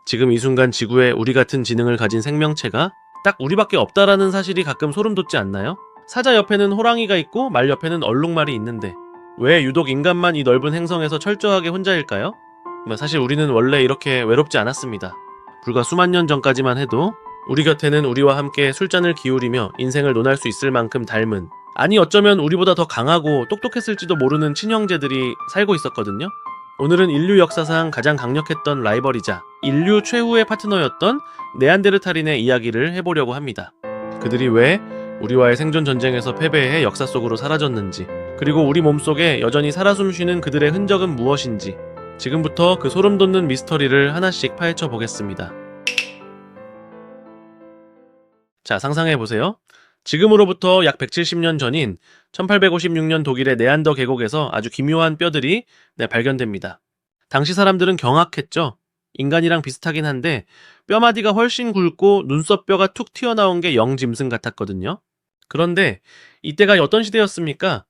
지금 이 순간 지구에 우리 같은 지능을 가진 생명체가 딱 우리밖에 없다라는 사실이 가끔 소름 돋지 않나요? 사자 옆에는 호랑이가 있고 말 옆에는 얼룩말이 있는데 왜 유독 인간만 이 넓은 행성에서 철저하게 혼자일까요? 사실 우리는 원래 이렇게 외롭지 않았습니다. 불과 수만 년 전까지만 해도 우리 곁에는 우리와 함께 술잔을 기울이며 인생을 논할 수 있을 만큼 닮은, 아니 어쩌면 우리보다 더 강하고 똑똑했을지도 모르는 친형제들이 살고 있었거든요. 오늘은 인류 역사상 가장 강력했던 라이벌이자 인류 최후의 파트너였던 네안데르탈인의 이야기를 해보려고 합니다. 그들이 왜 우리와의 생존 전쟁에서 패배해 역사 속으로 사라졌는지, 그리고 우리 몸속에 여전히 살아 숨쉬는 그들의 흔적은 무엇인지, 지금부터 그 소름 돋는 미스터리를 하나씩 파헤쳐 보겠습니다. 자, 상상해보세요. 지금으로부터 약 170년 전인 1856년 독일의 네안더 계곡에서 아주 기묘한 뼈들이 발견됩니다. 당시 사람들은 경악했죠. 인간이랑 비슷하긴 한데 뼈마디가 훨씬 굵고 눈썹뼈가 툭 튀어나온 게 영짐승 같았거든요. 그런데 이때가 어떤 시대였습니까?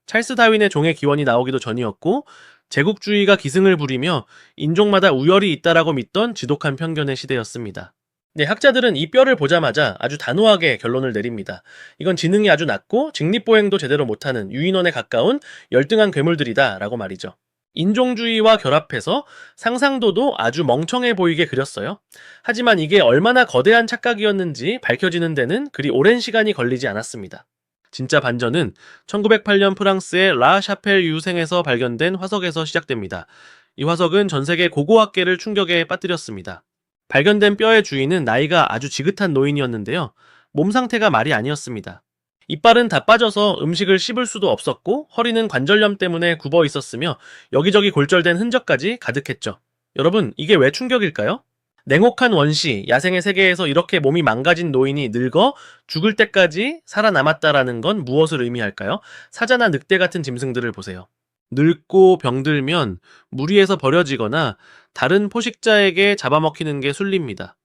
찰스 다윈의 종의 기원이 나오기도 전이었고 제국주의가 기승을 부리며 인종마다 우열이 있다라고 믿던 지독한 편견의 시대였습니다. 학자들은 이 뼈를 보자마자 아주 단호하게 결론을 내립니다. 이건 지능이 아주 낮고 직립보행도 제대로 못하는 유인원에 가까운 열등한 괴물들이다 라고 말이죠. 인종주의와 결합해서 상상도도 아주 멍청해 보이게 그렸어요. 하지만 이게 얼마나 거대한 착각이었는지 밝혀지는 데는 그리 오랜 시간이 걸리지 않았습니다. 진짜 반전은 1908년 프랑스의 라 샤펠 유생에서 발견된 화석에서 시작됩니다. 이 화석은 전 세계 고고학계를 충격에 빠뜨렸습니다. 발견된 뼈의 주인은 나이가 아주 지긋한 노인이었는데요. 몸 상태가 말이 아니었습니다. 이빨은 다 빠져서 음식을 씹을 수도 없었고 허리는 관절염 때문에 굽어 있었으며 여기저기 골절된 흔적까지 가득했죠. 여러분, 이게 왜 충격일까요? 냉혹한 원시, 야생의 세계에서 이렇게 몸이 망가진 노인이 늙어 죽을 때까지 살아남았다라는 건 무엇을 의미할까요? 사자나 늑대 같은 짐승들을 보세요. 늙고 병들면 무리해서 버려지거나 다른 포식자에게 잡아먹히는 게 순리입니다.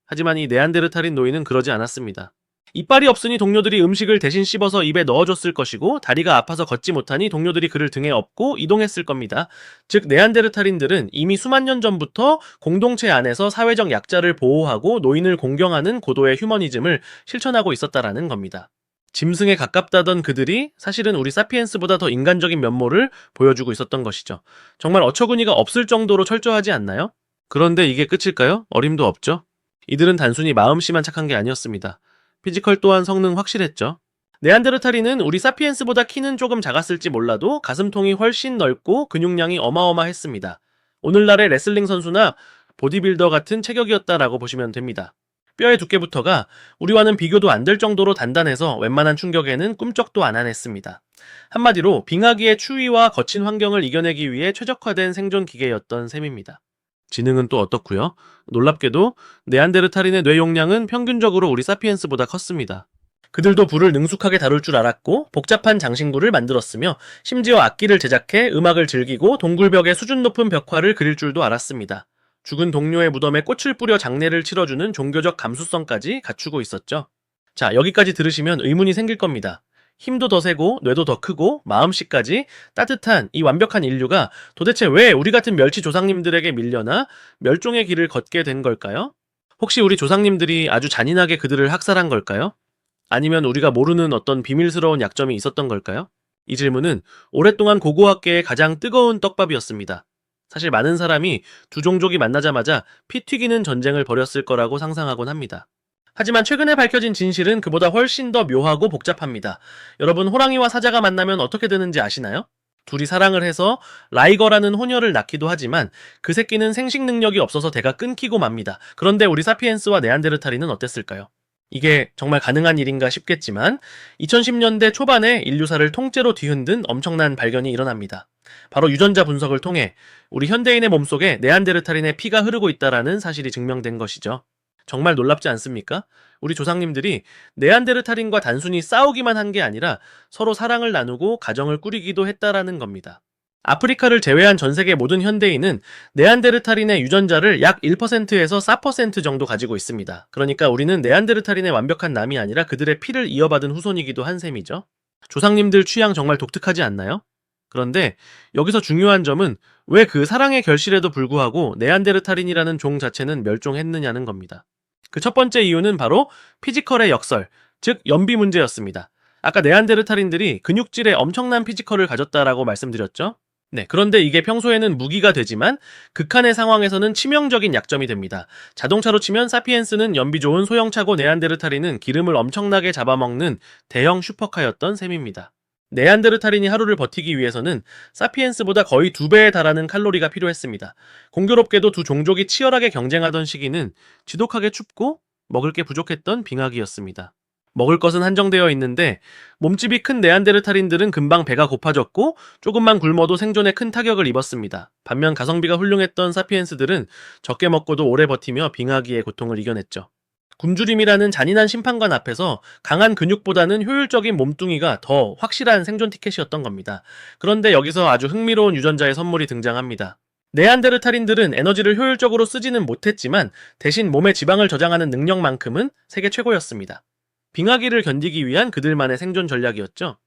하지만 이 네안데르탈인 노인은 그러지 않았습니다. 이빨이 없으니 동료들이 음식을 대신 씹어서 입에 넣어줬을 것이고 다리가 아파서 걷지 못하니 동료들이 그를 등에 업고 이동했을 겁니다. 즉 네안데르탈인들은 이미 수만 년 전부터 공동체 안에서 사회적 약자를 보호하고 노인을 공경하는 고도의 휴머니즘을 실천하고 있었다라는 겁니다. 짐승에 가깝다던 그들이 사실은 우리 사피엔스보다 더 인간적인 면모를 보여주고 있었던 것이죠. 정말 어처구니가 없을 정도로 철저하지 않나요? 그런데 이게 끝일까요? 어림도 없죠. 이들은 단순히 마음씨만 착한 게 아니었습니다. 피지컬 또한 성능 확실했죠. 네안데르탈인은 우리 사피엔스보다 키는 조금 작았을지 몰라도 가슴통이 훨씬 넓고 근육량이 어마어마했습니다. 오늘날의 레슬링 선수나 보디빌더 같은 체격이었다라고 보시면 됩니다. 뼈의 두께부터가 우리와는 비교도 안 될 정도로 단단해서 웬만한 충격에는 꿈쩍도 안 안했습니다. 한마디로 빙하기의 추위와 거친 환경을 이겨내기 위해 최적화된 생존 기계였던 셈입니다. 지능은 또 어떻고요? 놀랍게도 네안데르탈인의 뇌 용량은 평균적으로 우리 사피엔스보다 컸습니다. 그들도 불을 능숙하게 다룰 줄 알았고 복잡한 장신구를 만들었으며 심지어 악기를 제작해 음악을 즐기고 동굴벽에 수준 높은 벽화를 그릴 줄도 알았습니다. 죽은 동료의 무덤에 꽃을 뿌려 장례를 치러주는 종교적 감수성까지 갖추고 있었죠. 자, 여기까지 들으시면 의문이 생길 겁니다. 힘도 더 세고 뇌도 더 크고 마음씨까지 따뜻한 이 완벽한 인류가 도대체 왜 우리 같은 멸치 조상님들에게 밀려나 멸종의 길을 걷게 된 걸까요? 혹시 우리 조상님들이 아주 잔인하게 그들을 학살한 걸까요? 아니면 우리가 모르는 어떤 비밀스러운 약점이 있었던 걸까요? 이 질문은 오랫동안 고고학계의 가장 뜨거운 떡밥이었습니다. 사실 많은 사람이 두 종족이 만나자마자 피 튀기는 전쟁을 벌였을 거라고 상상하곤 합니다. 하지만 최근에 밝혀진 진실은 그보다 훨씬 더 묘하고 복잡합니다. 여러분, 호랑이와 사자가 만나면 어떻게 되는지 아시나요? 둘이 사랑을 해서 라이거라는 호녀를 낳기도 하지만 그 새끼는 생식 능력이 없어서 대가 끊기고 맙니다. 그런데 우리 사피엔스와 네안데르탈인은 어땠을까요? 이게 정말 가능한 일인가 싶겠지만 2010년대 초반에 인류사를 통째로 뒤흔든 엄청난 발견이 일어납니다. 바로 유전자 분석을 통해 우리 현대인의 몸속에 네안데르탈인의 피가 흐르고 있다는 사실이 증명된 것이죠. 정말 놀랍지 않습니까? 우리 조상님들이 네안데르탈인과 단순히 싸우기만 한 게 아니라 서로 사랑을 나누고 가정을 꾸리기도 했다라는 겁니다. 아프리카를 제외한 전 세계 모든 현대인은 네안데르탈인의 유전자를 약 1%에서 4% 정도 가지고 있습니다. 그러니까 우리는 네안데르탈인의 완벽한 남이 아니라 그들의 피를 이어받은 후손이기도 한 셈이죠. 조상님들 취향 정말 독특하지 않나요? 그런데 여기서 중요한 점은 왜 그 사랑의 결실에도 불구하고 네안데르탈인이라는 종 자체는 멸종했느냐는 겁니다. 그 첫 번째 이유는 바로 피지컬의 역설, 즉 연비 문제였습니다. 아까 네안데르탈인들이 근육질에 엄청난 피지컬을 가졌다라고 말씀드렸죠? 네, 그런데 이게 평소에는 무기가 되지만 극한의 상황에서는 치명적인 약점이 됩니다. 자동차로 치면 사피엔스는 연비 좋은 소형차고 네안데르탈인은 기름을 엄청나게 잡아먹는 대형 슈퍼카였던 셈입니다. 네안데르탈인이 하루를 버티기 위해서는 사피엔스보다 거의 2배에 달하는 칼로리가 필요했습니다. 공교롭게도 두 종족이 치열하게 경쟁하던 시기는 지독하게 춥고 먹을 게 부족했던 빙하기였습니다. 먹을 것은 한정되어 있는데 몸집이 큰 네안데르탈인들은 금방 배가 고파졌고 조금만 굶어도 생존에 큰 타격을 입었습니다. 반면 가성비가 훌륭했던 사피엔스들은 적게 먹고도 오래 버티며 빙하기의 고통을 이겨냈죠. 굶주림이라는 잔인한 심판관 앞에서 강한 근육보다는 효율적인 몸뚱이가 더 확실한 생존 티켓이었던 겁니다. 그런데 여기서 아주 흥미로운 유전자의 선물이 등장합니다. 네안데르탈인들은 에너지를 효율적으로 쓰지는 못했지만 대신 몸의 지방을 저장하는 능력만큼은 세계 최고였습니다. 빙하기를 견디기 위한 그들만의 생존 전략이었죠.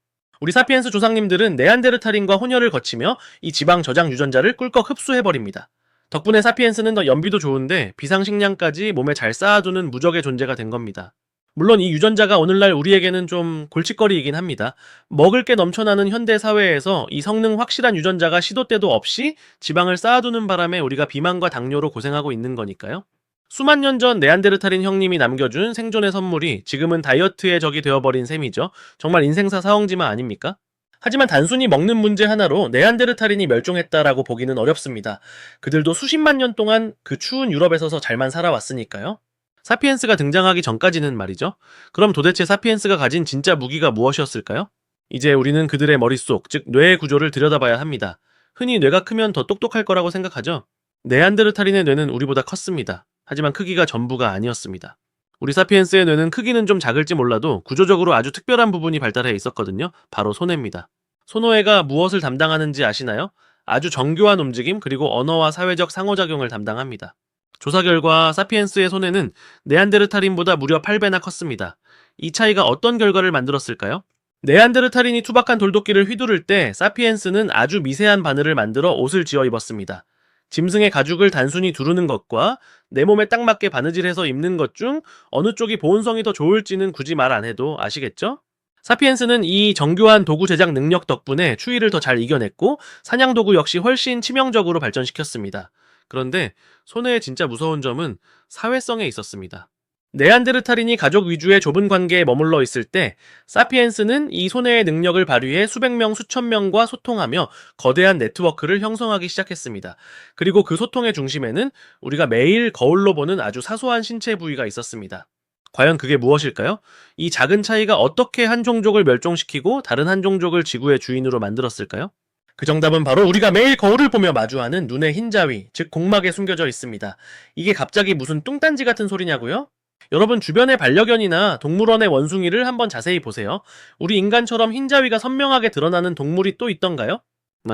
우리 사피엔스 조상님들은 네안데르탈인과 혼혈을 거치며 이 지방 저장 유전자를 꿀꺽 흡수해버립니다. 덕분에 사피엔스는 더 연비도 좋은데 비상식량까지 몸에 잘 쌓아두는 무적의 존재가 된 겁니다. 물론 이 유전자가 오늘날 우리에게는 좀 골칫거리이긴 합니다. 먹을 게 넘쳐나는 현대 사회에서 이 성능 확실한 유전자가 시도 때도 없이 지방을 쌓아두는 바람에 우리가 비만과 당뇨로 고생하고 있는 거니까요. 수만 년 전 네안데르탈인 형님이 남겨준 생존의 선물이 지금은 다이어트의 적이 되어버린 셈이죠. 정말 인생사 사형지만 아닙니까? 하지만 단순히 먹는 문제 하나로 네안데르탈인이 멸종했다라고 보기는 어렵습니다. 그들도 수십만 년 동안 그 추운 유럽에 서서 잘만 살아왔으니까요. 사피엔스가 등장하기 전까지는 말이죠. 그럼 도대체 사피엔스가 가진 진짜 무기가 무엇이었을까요? 이제 우리는 그들의 머릿속, 즉 뇌의 구조를 들여다봐야 합니다. 흔히 뇌가 크면 더 똑똑할 거라고 생각하죠? 네안데르탈인의 뇌는 우리보다 컸습니다. 하지만 크기가 전부가 아니었습니다. 우리 사피엔스의 뇌는 크기는 좀 작을지 몰라도 구조적으로 아주 특별한 부분이 발달해 있었거든요. 바로 손해입니다. 손호해가 무엇을 담당하는지 아시나요? 아주 정교한 움직임 그리고 언어와 사회적 상호작용을 담당합니다. 조사 결과 사피엔스의 손해는 네안데르탈인보다 무려 8배나 컸습니다. 이 차이가 어떤 결과를 만들었을까요? 네안데르탈인이 투박한 돌도끼를 휘두를 때 사피엔스는 아주 미세한 바늘을 만들어 옷을 지어 입었습니다. 짐승의 가죽을 단순히 두르는 것과 내 몸에 딱 맞게 바느질해서 입는 것 중 어느 쪽이 보온성이 더 좋을지는 굳이 말 안 해도 아시겠죠? 사피엔스는 이 정교한 도구 제작 능력 덕분에 추위를 더 잘 이겨냈고 사냥 도구 역시 훨씬 치명적으로 발전시켰습니다. 그런데 손해의 진짜 무서운 점은 사회성에 있었습니다. 네안데르탈인이 가족 위주의 좁은 관계에 머물러 있을 때 사피엔스는 이 손해의 능력을 발휘해 수백 명, 수천 명과 소통하며 거대한 네트워크를 형성하기 시작했습니다. 그리고 그 소통의 중심에는 우리가 매일 거울로 보는 아주 사소한 신체 부위가 있었습니다. 과연 그게 무엇일까요? 이 작은 차이가 어떻게 한 종족을 멸종시키고 다른 한 종족을 지구의 주인으로 만들었을까요? 그 정답은 바로 우리가 매일 거울을 보며 마주하는 눈의 흰자위, 즉 공막에 숨겨져 있습니다. 이게 갑자기 무슨 뚱딴지 같은 소리냐고요? 여러분 주변의 반려견이나 동물원의 원숭이를 한번 자세히 보세요. 우리 인간처럼 흰자위가 선명하게 드러나는 동물이 또 있던가요?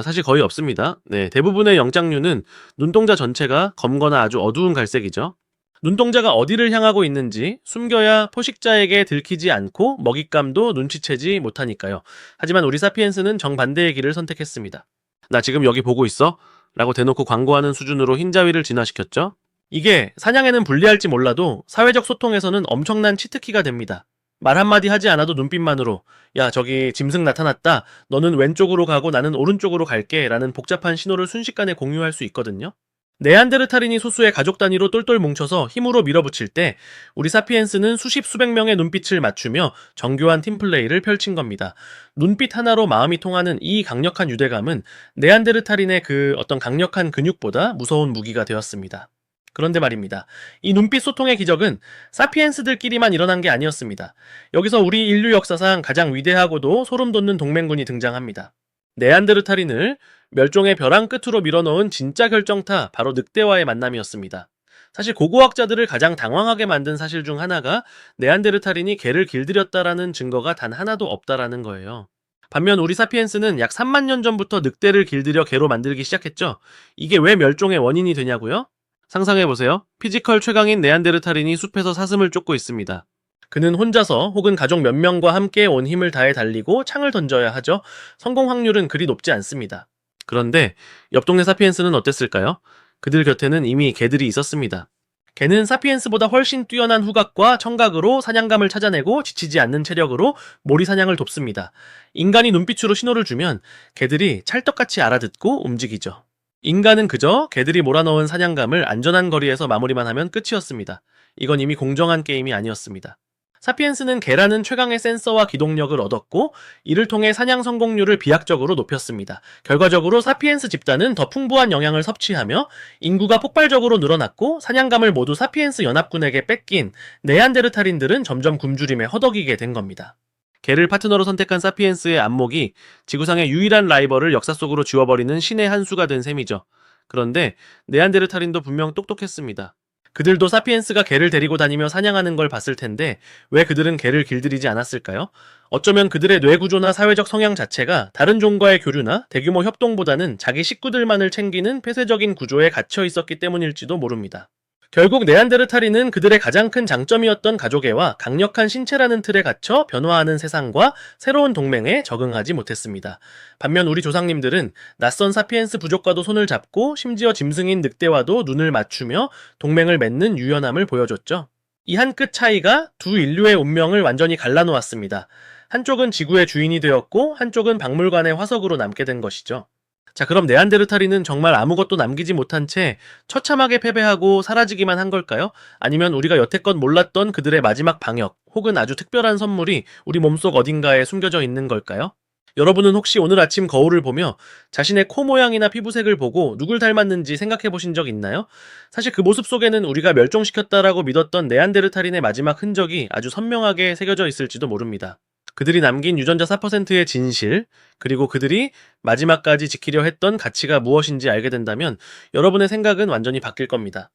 사실 거의 없습니다. 네, 대부분의 영장류는 눈동자 전체가 검거나 아주 어두운 갈색이죠. 눈동자가 어디를 향하고 있는지 숨겨야 포식자에게 들키지 않고 먹잇감도 눈치채지 못하니까요. 하지만 우리 사피엔스는 정반대의 길을 선택했습니다. 나 지금 여기 보고 있어? 라고 대놓고 광고하는 수준으로 흰자위를 진화시켰죠. 이게 사냥에는 불리할지 몰라도 사회적 소통에서는 엄청난 치트키가 됩니다. 말 한마디 하지 않아도 눈빛만으로 야 저기 짐승 나타났다. 너는 왼쪽으로 가고 나는 오른쪽으로 갈게 라는 복잡한 신호를 순식간에 공유할 수 있거든요. 네안데르탈인이 소수의 가족 단위로 똘똘 뭉쳐서 힘으로 밀어붙일 때 우리 사피엔스는 수십 수백 명의 눈빛을 맞추며 정교한 팀플레이를 펼친 겁니다. 눈빛 하나로 마음이 통하는 이 강력한 유대감은 네안데르탈인의 그 어떤 강력한 근육보다 무서운 무기가 되었습니다. 그런데 말입니다. 이 눈빛 소통의 기적은 사피엔스들끼리만 일어난 게 아니었습니다. 여기서 우리 인류 역사상 가장 위대하고도 소름 돋는 동맹군이 등장합니다. 네안데르탈인을 멸종의 벼랑 끝으로 밀어넣은 진짜 결정타 바로 늑대와의 만남이었습니다. 사실 고고학자들을 가장 당황하게 만든 사실 중 하나가 네안데르탈인이 개를 길들였다라는 증거가 단 하나도 없다라는 거예요. 반면 우리 사피엔스는 약 3만 년 전부터 늑대를 길들여 개로 만들기 시작했죠. 이게 왜 멸종의 원인이 되냐고요? 상상해보세요. 피지컬 최강인 네안데르탈인이 숲에서 사슴을 쫓고 있습니다. 그는 혼자서 혹은 가족 몇 명과 함께 온 힘을 다해 달리고 창을 던져야 하죠. 성공 확률은 그리 높지 않습니다. 그런데 옆 동네 사피엔스는 어땠을까요? 그들 곁에는 이미 개들이 있었습니다. 개는 사피엔스보다 훨씬 뛰어난 후각과 청각으로 사냥감을 찾아내고 지치지 않는 체력으로 모리 사냥을 돕습니다. 인간이 눈빛으로 신호를 주면 개들이 찰떡같이 알아듣고 움직이죠. 인간은 그저 개들이 몰아넣은 사냥감을 안전한 거리에서 마무리만 하면 끝이었습니다. 이건 이미 공정한 게임이 아니었습니다. 사피엔스는 개라는 최강의 센서와 기동력을 얻었고 이를 통해 사냥 성공률을 비약적으로 높였습니다. 결과적으로 사피엔스 집단은 더 풍부한 영양을 섭취하며 인구가 폭발적으로 늘어났고 사냥감을 모두 사피엔스 연합군에게 뺏긴 네안데르탈인들은 점점 굶주림에 허덕이게 된 겁니다. 개를 파트너로 선택한 사피엔스의 안목이 지구상의 유일한 라이벌을 역사 속으로 지워버리는 신의 한 수가 된 셈이죠. 그런데 네안데르탈인도 분명 똑똑했습니다. 그들도 사피엔스가 개를 데리고 다니며 사냥하는 걸 봤을 텐데 왜 그들은 개를 길들이지 않았을까요? 어쩌면 그들의 뇌구조나 사회적 성향 자체가 다른 종과의 교류나 대규모 협동보다는 자기 식구들만을 챙기는 폐쇄적인 구조에 갇혀 있었기 때문일지도 모릅니다. 결국 네안데르탈인은 그들의 가장 큰 장점이었던 가족애와 강력한 신체라는 틀에 갇혀 변화하는 세상과 새로운 동맹에 적응하지 못했습니다. 반면 우리 조상님들은 낯선 사피엔스 부족과도 손을 잡고 심지어 짐승인 늑대와도 눈을 맞추며 동맹을 맺는 유연함을 보여줬죠. 이 한 끗 차이가 두 인류의 운명을 완전히 갈라놓았습니다. 한쪽은 지구의 주인이 되었고 한쪽은 박물관의 화석으로 남게 된 것이죠. 자, 그럼 네안데르탈인은 정말 아무것도 남기지 못한 채 처참하게 패배하고 사라지기만 한 걸까요? 아니면 우리가 여태껏 몰랐던 그들의 마지막 방역 혹은 아주 특별한 선물이 우리 몸속 어딘가에 숨겨져 있는 걸까요? 여러분은 혹시 오늘 아침 거울을 보며 자신의 코 모양이나 피부색을 보고 누굴 닮았는지 생각해 보신 적 있나요? 사실 그 모습 속에는 우리가 멸종시켰다라고 믿었던 네안데르탈인의 마지막 흔적이 아주 선명하게 새겨져 있을지도 모릅니다. 그들이 남긴 유전자 4%의 진실, 그리고 그들이 마지막까지 지키려 했던 가치가 무엇인지 알게 된다면 여러분의 생각은 완전히 바뀔 겁니다.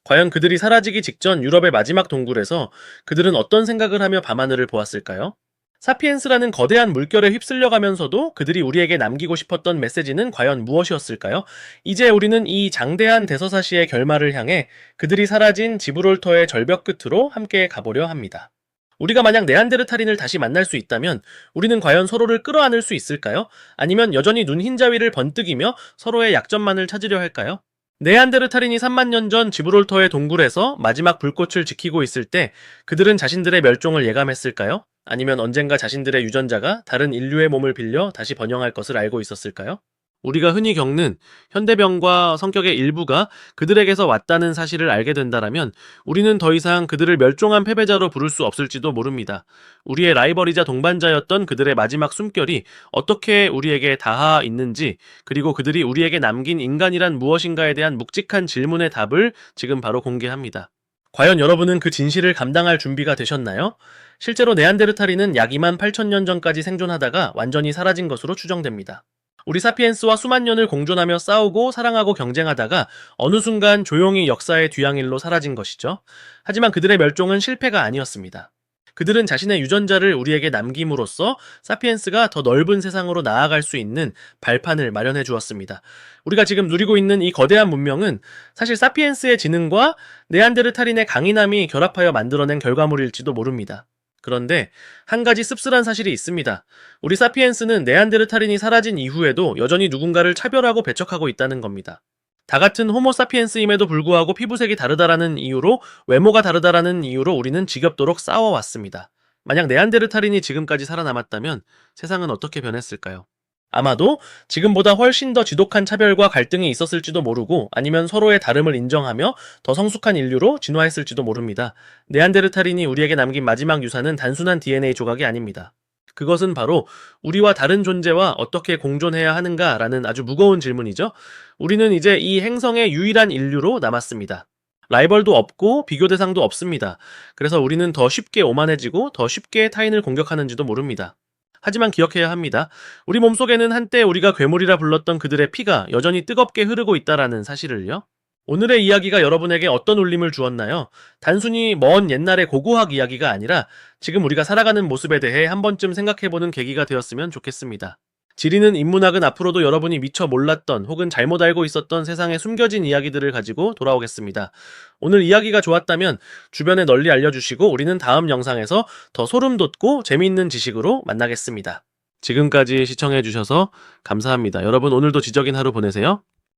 과연 그들이 사라지기 직전 유럽의 마지막 동굴에서 그들은 어떤 생각을 하며 밤하늘을 보았을까요? 사피엔스라는 거대한 물결에 휩쓸려가면서도 그들이 우리에게 남기고 싶었던 메시지는 과연 무엇이었을까요? 이제 우리는 이 장대한 대서사시의 결말을 향해 그들이 사라진 지브롤터의 절벽 끝으로 함께 가보려 합니다. 우리가 만약 네안데르탈인을 다시 만날 수 있다면 우리는 과연 서로를 끌어안을 수 있을까요? 아니면 여전히 눈 흰자위를 번뜩이며 서로의 약점만을 찾으려 할까요? 네안데르탈인이 3만 년 전 지브롤터의 동굴에서 마지막 불꽃을 지키고 있을 때 그들은 자신들의 멸종을 예감했을까요? 아니면 언젠가 자신들의 유전자가 다른 인류의 몸을 빌려 다시 번영할 것을 알고 있었을까요? 우리가 흔히 겪는 현대병과 성격의 일부가 그들에게서 왔다는 사실을 알게 된다면 우리는 더 이상 그들을 멸종한 패배자로 부를 수 없을지도 모릅니다. 우리의 라이벌이자 동반자였던 그들의 마지막 숨결이 어떻게 우리에게 닿아 있는지, 그리고 그들이 우리에게 남긴 인간이란 무엇인가에 대한 묵직한 질문의 답을 지금 바로 공개합니다. 과연 여러분은 그 진실을 감당할 준비가 되셨나요? 실제로 네안데르탈인은 약 2만 8천 년 전까지 생존하다가 완전히 사라진 것으로 추정됩니다. 우리 사피엔스와 수만 년을 공존하며 싸우고 사랑하고 경쟁하다가 어느 순간 조용히 역사의 뒤양일로 사라진 것이죠. 하지만 그들의 멸종은 실패가 아니었습니다. 그들은 자신의 유전자를 우리에게 남김으로써 사피엔스가 더 넓은 세상으로 나아갈 수 있는 발판을 마련해 주었습니다. 우리가 지금 누리고 있는 이 거대한 문명은 사실 사피엔스의 지능과 네안데르탈인의 강인함이 결합하여 만들어낸 결과물일지도 모릅니다. 그런데 한 가지 씁쓸한 사실이 있습니다. 우리 사피엔스는 네안데르탈인이 사라진 이후에도 여전히 누군가를 차별하고 배척하고 있다는 겁니다. 다 같은 호모 사피엔스임에도 불구하고 피부색이 다르다라는 이유로, 외모가 다르다라는 이유로 우리는 지겹도록 싸워왔습니다. 만약 네안데르탈인이 지금까지 살아남았다면 세상은 어떻게 변했을까요? 아마도 지금보다 훨씬 더 지독한 차별과 갈등이 있었을지도 모르고, 아니면 서로의 다름을 인정하며 더 성숙한 인류로 진화했을지도 모릅니다. 네안데르탈인이 우리에게 남긴 마지막 유산은 단순한 DNA 조각이 아닙니다. 그것은 바로 우리와 다른 존재와 어떻게 공존해야 하는가라는 아주 무거운 질문이죠. 우리는 이제 이 행성의 유일한 인류로 남았습니다. 라이벌도 없고 비교 대상도 없습니다. 그래서 우리는 더 쉽게 오만해지고 더 쉽게 타인을 공격하는지도 모릅니다. 하지만 기억해야 합니다. 우리 몸속에는 한때 우리가 괴물이라 불렀던 그들의 피가 여전히 뜨겁게 흐르고 있다라는 사실을요. 오늘의 이야기가 여러분에게 어떤 울림을 주었나요? 단순히 먼 옛날의 고고학 이야기가 아니라 지금 우리가 살아가는 모습에 대해 한 번쯤 생각해보는 계기가 되었으면 좋겠습니다. 지리는 인문학은 앞으로도 여러분이 미처 몰랐던 혹은 잘못 알고 있었던 세상의 숨겨진 이야기들을 가지고 돌아오겠습니다. 오늘 이야기가 좋았다면 주변에 널리 알려주시고 우리는 다음 영상에서 더 소름 돋고 재미있는 지식으로 만나겠습니다. 지금까지 시청해주셔서 감사합니다. 여러분 오늘도 지적인 하루 보내세요.